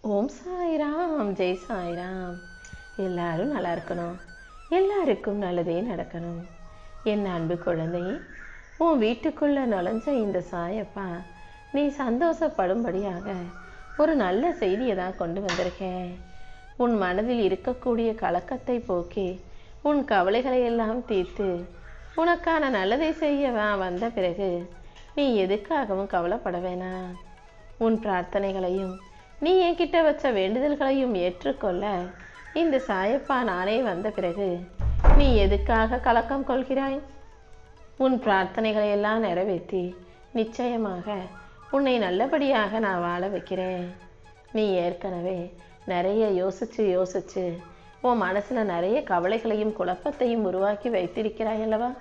ஓம் சாய்ராம், ஜெய் சாய்ராம். எல்லாரும் நல்லா இருக்கணும், எல்லாருக்கும் நல்லதே நடக்கணும். என் அன்பு குழந்தையே, உன் வீட்டுக்குள்ள நுழைஞ்ச இந்த சாயப்பா நீ சந்தோஷப்படும்படியாக ஒரு நல்ல செய்தியை தான் கொண்டு வந்திருக்கேன். உன் மனதில் இருக்கக்கூடிய கலக்கத்தை போக்கி உன் கவலைகளை எல்லாம் தீர்த்து உனக்கான நல்லதை செய்ய வந்த பிறகு நீ எதுக்காகவும் கவலைப்பட வேணாம். உன் பிரார்த்தனைகளையும் நீ என்கிட்ட வச்ச வேண்டுதல்களையும் ஏற்றுக்கொள்ள இந்த சாயப்பா நானே வந்த பிறகு நீ எதுக்காக கலக்கம் கொள்கிறாய்? உன் பிரார்த்தனைகளை எல்லாம் நிறைவேற்றி நிச்சயமாக உன்னை நல்லபடியாக நான் வாழ வைக்கிறேன். நீ ஏற்கனவே நிறைய யோசிச்சு உன் மனசுல நிறைய கவலைகளையும் குழப்பத்தையும் உருவாக்கி வைத்திருக்கிறாய் அல்லவா?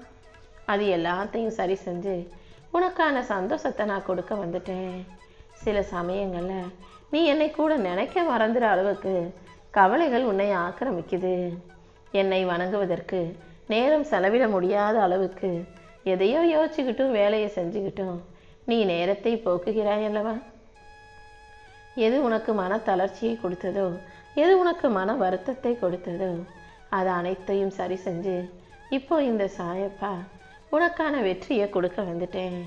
அது எல்லாத்தையும் சரி செஞ்சு உனக்கான சந்தோஷத்தை நான் கொடுக்க வந்துட்டேன். சில சமயங்கள்ல நீ என்னை கூட நினைக்க மறந்துற அளவுக்கு கவலைகள் உன்னை ஆக்கிரமிக்குது. என்னை வணங்குவதற்கு நேரம் செலவிட முடியாத அளவுக்கு எதையோ யோசிச்சுக்கிட்டும் வேலையை செஞ்சுக்கிட்டும் நீ நேரத்தை போக்குகிறாய் அல்லவா? எது உனக்கு மன தளர்ச்சியை கொடுத்ததோ, எது உனக்கு மன வருத்தத்தை கொடுத்ததோ, அது அனைத்தையும் சரி செஞ்சு இப்போ இந்த சாயப்பா உனக்கான வெற்றியை கொடுக்க வந்துட்டேன்.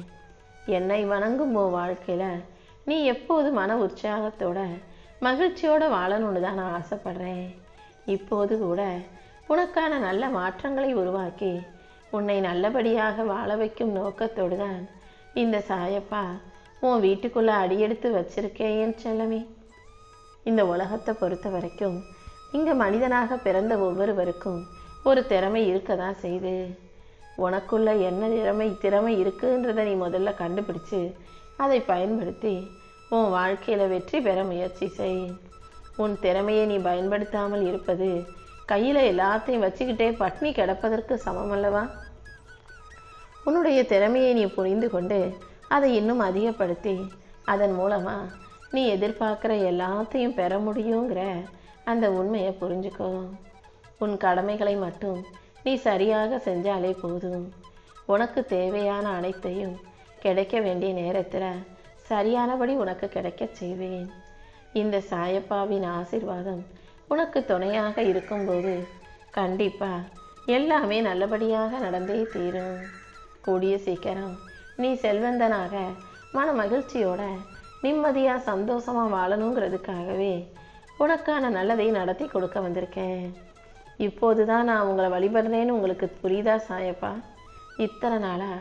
என்னை வணங்கும் உன் வாழ்க்கையில நீ எப்போது மன உற்சாகத்தோட மகிழ்ச்சியோட வாழணும்னு தான் நான் ஆசைப்படுறேன். இப்போது கூட உனக்கான நல்ல மாற்றங்களை உருவாக்கி உன்னை நல்லபடியாக வாழ வைக்கும் நோக்கத்தோடு தான் இந்த சாயப்பா உன் வீட்டுக்குள்ள அடியெடுத்து வச்சிருக்கேன் என் செல்லமே. இந்த உலகத்தை பொறுத்த வரைக்கும் இங்க மனிதனாக பிறந்த ஒவ்வொருவருக்கும் ஒரு திறமை இருக்க தான் செய்து. உனக்குள்ள என்ன திறமை இருக்குன்றதை நீ முதல்ல கண்டுபிடிச்சு அதை பயன்படுத்தி உன் வாழ்க்கையில வெற்றி பெற முயற்சி செய். உன் திறமையை நீ பயன்படுத்தாமல் இருப்பது கையில எல்லாத்தையும் வச்சுக்கிட்டே பட்னி கிடப்பதற்கு சமம் அல்லவா? உன்னுடைய திறமையை நீ புரிந்து கொண்டு அதை இன்னும் அதிகப்படுத்தி அதன் மூலமா நீ எதிர்பார்க்குற எல்லாத்தையும் பெற முடியுங்கிற அந்த உண்மையை புரிஞ்சுக்கோ. உன் கடமைகளை மட்டும் நீ சரியாக செஞ்சாலே போதும். உனக்கு தேவையான அனைத்தையும் கிடைக்க வேண்டிய நேரத்தில் சரியானபடி உனக்கு கிடைக்க செய்வேன். இந்த சாயப்பாவின் ஆசீர்வாதம் உனக்கு துணையாக இருக்கும்போது கண்டிப்பா எல்லாமே நல்லபடியாக நடந்தே தீரும். கூடிய சீக்கிரம் நீ செல்வந்தனாக மன மகிழ்ச்சியோட நிம்மதியா சந்தோஷமா வாழணுங்கிறதுக்காகவே உனக்கான நல்லதை நடத்தி கொடுக்க வந்திருக்கேன். இப்போதுதான் நான் உங்களை வழிபடுறேன்னு உங்களுக்கு புரியுதா சாயப்பா? இத்தனை நாளா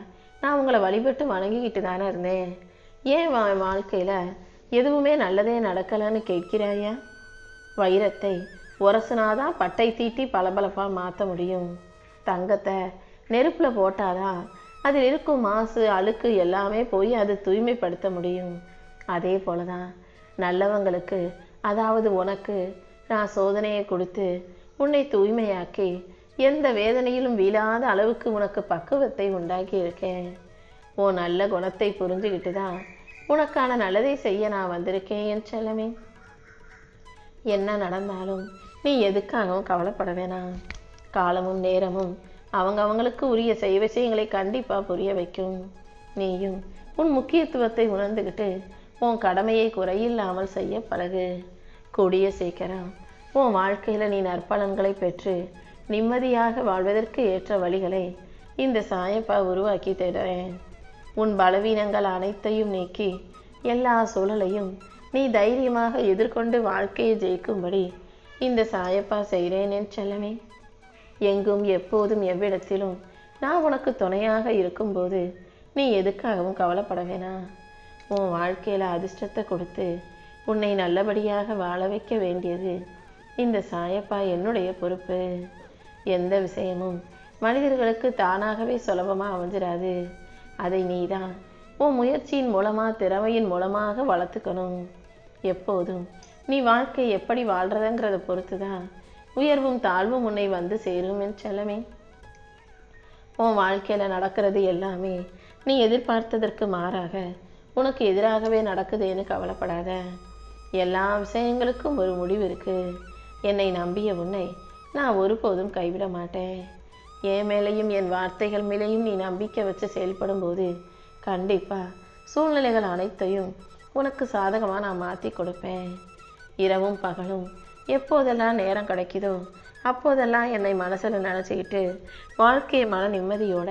நான் உங்களை வழிபட்டு வணங்கிக்கிட்டு தானே இருந்தேன். ஏன் வாழ்க்கையில எதுவுமே நல்லதே நடக்கலன்னு கேட்கிறாயா? வைரத்தை உரசுனாதான் பட்டை தீட்டி பளபளப்பா மாற்ற முடியும். தங்கத்தை நெருப்புல போட்டாதான் அதில் இருக்கும் மாசு அழுக்கு எல்லாமே போய் அது தூய்மைப்படுத்த முடியும். அதே போலதான் நல்லவங்களுக்கு, அதாவது உனக்கு நான் சோதனையை கொடுத்து உன்னை தூய்மையாக்கி எந்த வேதனையிலும் வீழாத அளவுக்கு உனக்கு பக்குவத்தை உண்டாக்கி இருக்கேன். உன் நல்ல குணத்தை புரிஞ்சுக்கிட்டு தான் உனக்கான நல்லதை செய்ய நான் வந்திருக்கேன் என் செல்லமே. என்ன நடந்தாலும் நீ எதுக்காகவும் கவலைப்பட வேணாம். காலமும் நேரமும் அவங்களுக்கு உரிய விஷயங்களை கண்டிப்பா புரிய வைக்கும். நீயும் உன் முக்கியத்துவத்தை உணர்ந்துக்கிட்டு உன் கடமையை குறையில்லாமல் செய்ய பழகு. கூடிய சீக்கிரம் உன் வாழ்க்கையில நீ நற்பலன்களை பெற்று நிம்மதியாக வாழ்வதற்கு ஏற்ற வழிகளை இந்த சாயப்பா உருவாக்கி தருவேன். உன் பலவீனங்கள் அனைத்தையும் நீக்கி எல்லா சூழலையும் நீ தைரியமாக எதிர்கொண்டு வாழ்க்கையை ஜெயிக்கும்படி இந்த சாயப்பா செய்கிறேன் என் செல்லமே. எங்கும் எப்போதும் எவ்விடத்திலும் நான் உனக்கு துணையாக இருக்கும்போது நீ எதுக்காகவும் கவலைப்பட வேணாம். உன் வாழ்க்கையில அதிர்ஷ்டத்தை கொடுத்து உன்னை நல்லபடியாக வாழ வைக்க வேண்டியது இந்த சாயப்பா என்னுடைய பொறுப்பு. எந்த விஷயமும் மனிதர்களுக்கு தானாகவே சுலபமாக அமைஞ்சிடாது. அதை நீதான் உன் முயற்சியின் மூலமா திறமையின் மூலமாக வளர்த்துக்கணும். எப்போதும் நீ வாழ்க்கை எப்படி வாழ்றதுங்கிறத பொறுத்துதான் உயர்வும் தாழ்வும் உன்னை வந்து சேரும் என் செல்லமே. உன் வாழ்க்கையில நடக்கிறது எல்லாமே நீ எதிர்பார்த்ததற்கு மாறாக உனக்கு எதிராகவே நடக்குதுன்னு கவலைப்படாத. எல்லா விஷயங்களுக்கும் ஒரு முடிவு இருக்கு. என்னை நம்பிய உன்னை நான் ஒருபோதும் கைவிட மாட்டேன். என் மேலையும் என் வார்த்தைகள் மேலேயும் நீ நம்பிக்கை வச்சு செயல்படும் போது கண்டிப்பா சூழ்நிலைகள் அனைத்தையும் உனக்கு சாதகமாக நான் மாற்றி கொடுப்பேன். இரவும் பகலும் எப்போதெல்லாம் நேரம் கிடைக்குதோ அப்போதெல்லாம் என்னை மனசில் நினச்சிக்கிட்டு வாழ்க்கையை மன நிம்மதியோட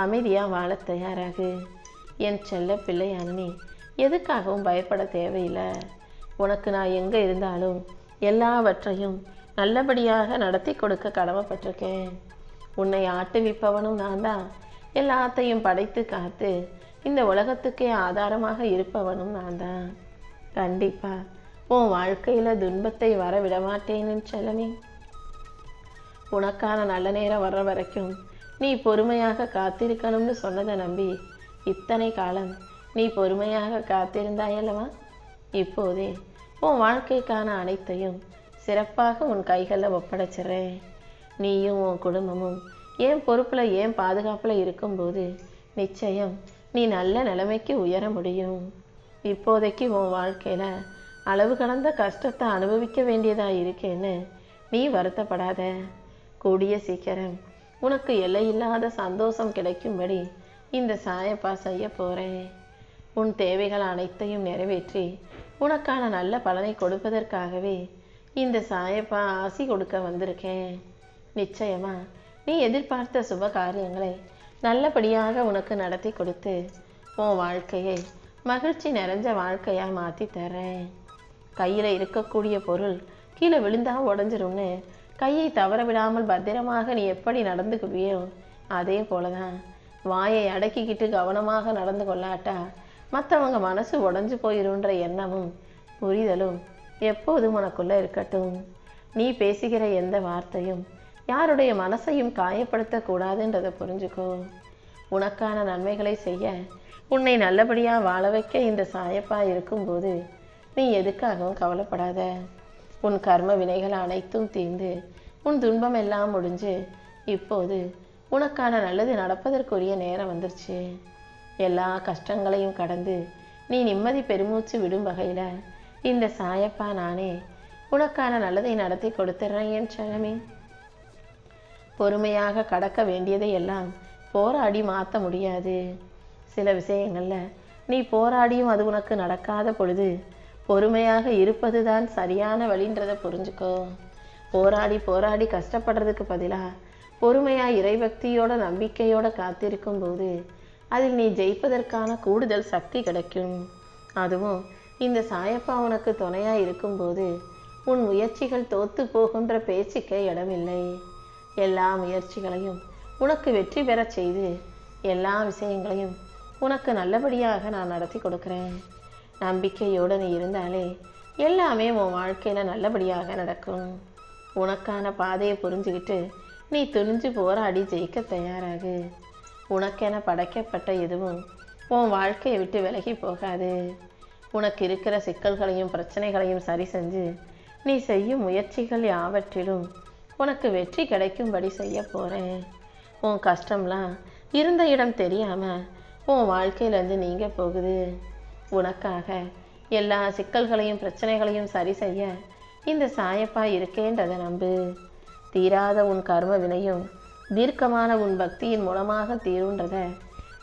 அமைதியாக வாழ தயாராகு. என் செல்ல பிள்ளையான நீ எதுக்காகவும் பயப்பட தேவையில்லை. உனக்கு நான் எங்கே இருந்தாலும் எல்லாவற்றையும் நல்லபடியாக நடத்தி கொடுக்க கடமைப்பட்டிருக்கேன். உன்னை ஆட்டுவிப்பவனும் நான் தான். எல்லாத்தையும் படைத்து காத்து இந்த உலகத்துக்கே ஆதாரமாக இருப்பவனும் நான் தான். கண்டிப்பா உன் வாழ்க்கையில் துன்பத்தை வர விடமாட்டேன்னு செல்லமே. உனக்கான நல்ல நேரம் வர்ற வரைக்கும் நீ பொறுமையாக காத்திருக்கணும்னு சொன்னதை நம்பி இத்தனை காலம் நீ பொறுமையாக காத்திருந்தாயல்லவா? இப்போதே உன் வாழ்க்கைக்கான அனைத்தையும் சிறப்பாக உன் கைகளில் ஒப்படைச்சிட்றேன். நீயும் உன் குடும்பமும் ஏன் பொறுப்பில் ஏன் பாதுகாப்பில் இருக்கும்போது நிச்சயம் நீ நல்ல நிலைமைக்கு உயர முடியும். இப்போதைக்கு உன் வாழ்க்கையில் அளவு கடந்த கஷ்டத்தை அனுபவிக்க வேண்டியதாக இருக்கேன்னு நீ வருத்தப்படாத. கூடிய சீக்கிரம் உனக்கு எல்லையில்லாத சந்தோஷம் கிடைக்கும்படி இந்த சாயப்பா செய்ய போகிறேன். உன் தேவைகள் அனைத்தையும் நிறைவேற்றி உனக்கான நல்ல பலனை கொடுப்பதற்காகவே இந்த சாயப்பா ஆசி கொடுக்க வந்திருக்கேன். நிச்சயமா நீ எதிர்பார்த்த சுப காரியங்களை நல்லபடியாக உனக்கு நடத்தி கொடுத்து உன் வாழ்க்கையை மகிழ்ச்சி நிறைஞ்ச வாழ்க்கையாக மாற்றி தரேன். கையில் இருக்கக்கூடிய பொருள் கீழே விழுந்தா உடஞ்சிரும்னு கையை தவற விடாமல் பத்திரமாக நீ எப்படி நடந்துக்குவியோ அதே போலதான் வாயை அடக்கிக்கிட்டு கவனமாக நடந்து கொள்ளாட்டா மற்றவங்க மனசு உடஞ்சு போயிருன்ற எண்ணமும் புரிதலும் எப்போதும் உனக்குள்ள இருக்கட்டும். நீ பேசுகிற எந்த வார்த்தையும் யாருடைய மனசையும் காயப்படுத்தக்கூடாதுன்றதை புரிஞ்சுக்கோ. உனக்கான நன்மைகளை செய்ய உன்னை நல்லபடியாக வாழ வைக்க இந்த சாயப்பா இருக்கும்போது நீ எதுக்காகவும் கவலைப்படாத. உன் கர்ம வினைகள் அனைத்தும் தீர்ந்து உன் துன்பம் எல்லாம் முடிஞ்சு இப்போது உனக்கான நல்லது நடப்பதற்குரிய நேரம் வந்துருச்சு. எல்லா கஷ்டங்களையும் கடந்து நீ நிம்மதி பெருமூச்சு விடும் வகையில் இந்த சாயப்பா நானே உனக்கான நல்லதை நடத்தி கொடுத்துட்றேன் என் செல்லமே. பொறுமையாக கடக்க வேண்டியதை எல்லாம் போராடி மாற்ற முடியாது. சில விஷயங்களில் நீ போராடியும் அது உனக்கு நடக்காத பொழுது பொறுமையாக இருப்பது தான் சரியான வழின்றதை புரிஞ்சுக்கோ. போராடி போராடி கஷ்டப்படுறதுக்கு பதிலாக பொறுமையாக இறைபக்தியோட நம்பிக்கையோட காத்திருக்கும் போது அதில் நீ ஜெயிப்பதற்கான கூடுதல் சக்தி கிடைக்கும். அதுவும் இந்த சாயப்பா உனக்கு துணையாக இருக்கும்போது உன் முயற்சிகள் தோத்து போகின்ற பேச்சுக்கே இடமில்லை. எல்லா முயற்சிகளையும் உனக்கு வெற்றி பெற செய்து எல்லா விஷயங்களையும் உனக்கு நல்லபடியாக நான் நடத்தி கொடுக்குறேன். நம்பிக்கையோடு நீ இருந்தாலே எல்லாமே உன் வாழ்க்கையில் நல்லபடியாக நடக்கும். உனக்கான பாதையை புரிஞ்சுக்கிட்டு நீ துணிஞ்சு போராடி ஜெயிக்க தயாராகு. உனக்கென படைக்கப்பட்ட எதுவும் உன் வாழ்க்கையை விட்டு விலகி போகாது. உனக்கு இருக்கிற சிக்கல்களையும் பிரச்சனைகளையும் சரி செஞ்சு நீ செய்யும் முயற்சிகள் யாவற்றிலும் உனக்கு வெற்றி கிடைக்கும்படி செய்ய போகிறேன். உன் கஷ்டம்லாம் இருந்த இடம் தெரியாமல் உன் வாழ்க்கையிலேருந்து நீங்க போகுது. உனக்காக எல்லா சிக்கல்களையும் பிரச்சனைகளையும் சரி செய்ய இந்த சாயப்பா இருக்கேன்றதை நம்பு. தீராத உன் கர்ம வினையும் தீர்க்கமான உன் பக்தியின் மூலமாக தீருன்றதை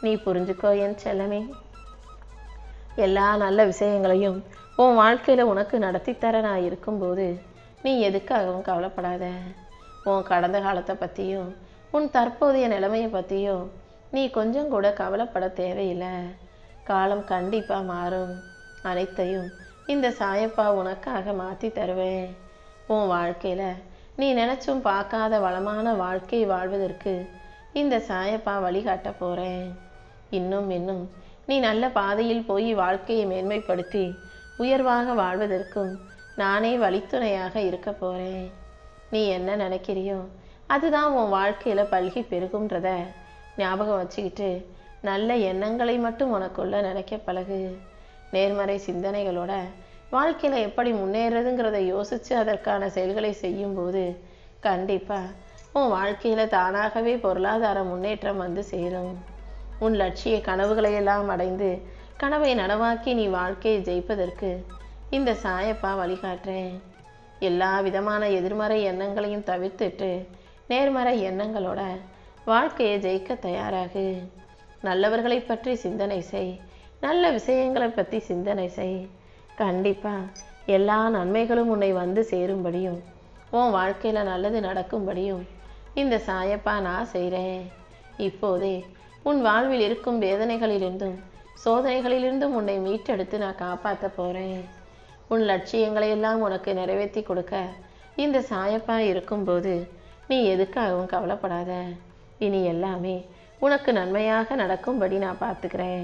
நீ புரிஞ்சுக்கோ என் செல்லமே. எல்லா நல்ல விஷயங்களையும் உன் வாழ்க்கையில் உனக்கு நடத்தித்தர நான் இருக்கும்போது நீ எதுக்காகவும் கவலைப்படாத. உன் கடந்த காலத்தை பற்றியும் உன் தற்போதைய நிலைமையை பற்றியும் நீ கொஞ்சம் கூட கவலைப்பட தேவையில்லை. காலம் கண்டிப்பாக மாறும். அனைத்தையும் இந்த சாயப்பா உனக்காக மாற்றி தருவேன். உன் வாழ்க்கையில் நீ நினச்சும் பார்க்காத வளமான வாழ்க்கை வாழ்வதற்கு இந்த சாயப்பா வழிகாட்ட போகிறேன். இன்னும் இன்னும் நீ நல்ல பாதையில் போய் வாழ்க்கையை மேன்மைப்படுத்தி உயர்வாக வாழ்வதற்கும் நானே வழித்துணையாக இருக்க போகிறேன். நீ என்ன நினைக்கிறியோ அதுதான் உன் வாழ்க்கையில் பல்கி பெருகும்ன்றத ஞாபகம் வச்சுக்கிட்டு நல்ல எண்ணங்களை மட்டும் உனக்குள்ள நினைக்க பழகு. நேர்மறை சிந்தனைகளோட வாழ்க்கையில் எப்படி முன்னேறதுங்கிறத யோசித்து அதற்கான செயல்களை செய்யும்போது கண்டிப்பாக உன் வாழ்க்கையில் தானாகவே பொருளாதார முன்னேற்றம் வந்து சேரும். உன் லட்சிய கனவுகளையெல்லாம் அடைந்து கனவை நனவாக்கி நீ வாழ்க்கையை ஜெயிப்பதற்கு இந்த சாயப்பா வழிகாட்டுறேன். எல்லா விதமான எதிர்மறை எண்ணங்களையும் தவிர்த்துட்டு நேர்மறை எண்ணங்களோட வாழ்க்கையை ஜெயிக்க தயாராகு. நல்லவர்களை பற்றி சிந்தனை செய். நல்ல விஷயங்களை பற்றி சிந்தனை செய். கண்டிப்பாக எல்லா நன்மைகளும் உன்னை வந்து சேரும்படியும் உன் வாழ்க்கையில் நல்லது நடக்கும்படியும் இந்த சாயப்பா நான் செய்கிறேன். இப்போதே உன் வாழ்வில் இருக்கும் வேதனைகளிலிருந்தும் சோதனைகளிலிருந்தும் உன்னை மீட்டெடுத்து நான் காப்பாற்ற போகிறேன். உன் லட்சியங்களை எல்லாம் உனக்கு நிறைவேற்றி கொடுக்க இந்த சாயப்பா இருக்கும்போது நீ எதுக்காகவும் கவலைப்படாத. இனி எல்லாமே உனக்கு நன்மையாக நடக்கும்படி நான் பார்த்துக்கிறேன்.